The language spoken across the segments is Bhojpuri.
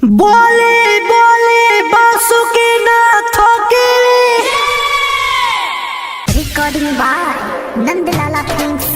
बोले बोले बासुकी नाथ की। रिकॉर्डिंग बाय नंदलाला फिल्म्स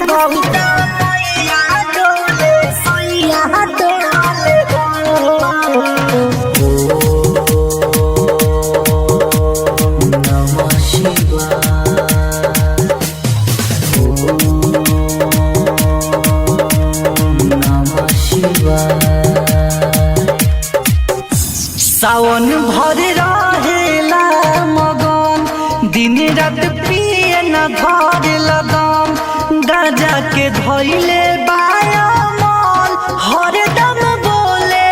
सावन भर रहेला मगन, दिन रात पिए न घर लगन। गाजा के धइले बायमल, हरदम बोले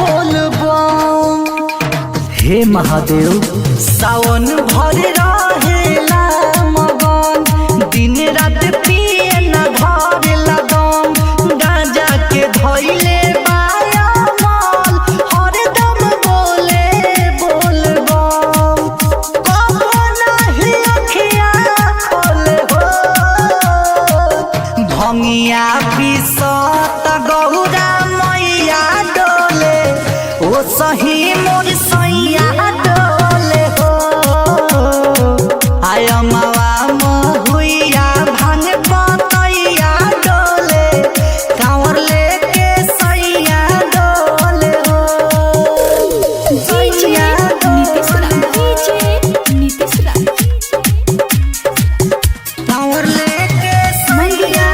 बोलबम। हे महादेव सावन भर रहेला मगन, दिन रात पिए न घर लगन। गाजा के धइले भंगिया पिसत गौरा मैया डोले, ओ सही मोर सैया डोले हो। आय मावा महुइया भांग पतैया डोले, कांवर लेके सैया डोले हो। कांवर लेके सैया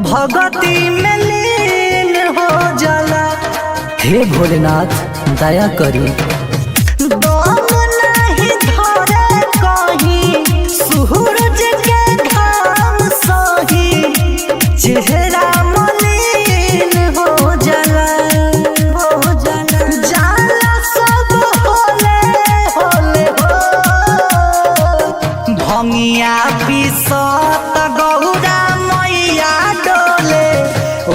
भगती में लीन हो जाला। हे भोलेनाथ दया करी, दम नहीं धरे कहीं सूरज के घाम सही। चेहरा मलिन हो जाला, हो जाला जाला सब होले होले हो। भंगिया पिसत गौरा मैया डोले,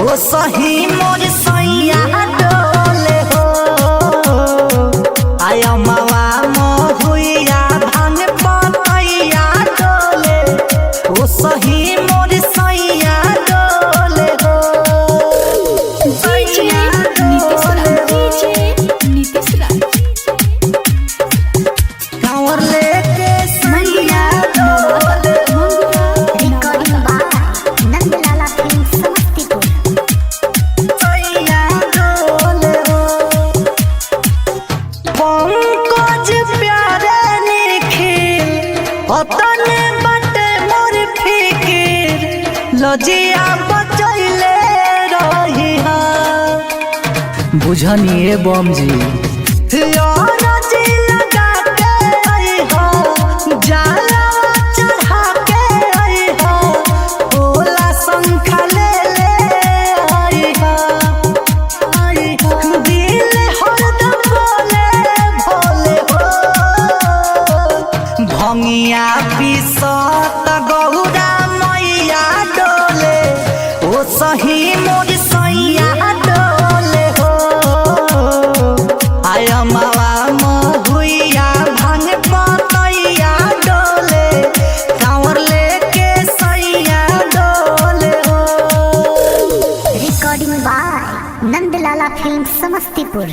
ओ सही मोर सैया डोले हो। आय मावा महुइया भांग पतैया डोले, ओ सही मोर सैया डोले हो। कांवर लेके सैया डोले, recording by Nandlala films Samastipur. सैया डोले हो। पंकज प्यारे निखिल अतने बटे मोर फिकिर, लजिया बचैले रही हा। बुझनिए बम जी लगा के अइहा, जाला चढ़ा के अइहा। ओला शंखा ले अइहा, दिल हरदम बोले भोले हो। भंगिया पिसत गौरा मैया डोले, ओ सही मोर सैया डोले हो। आय मावा महुइया भांग पतैया डोले, कांवर लेके सैया डोले हो। Recording by Nandlala films Samastipur.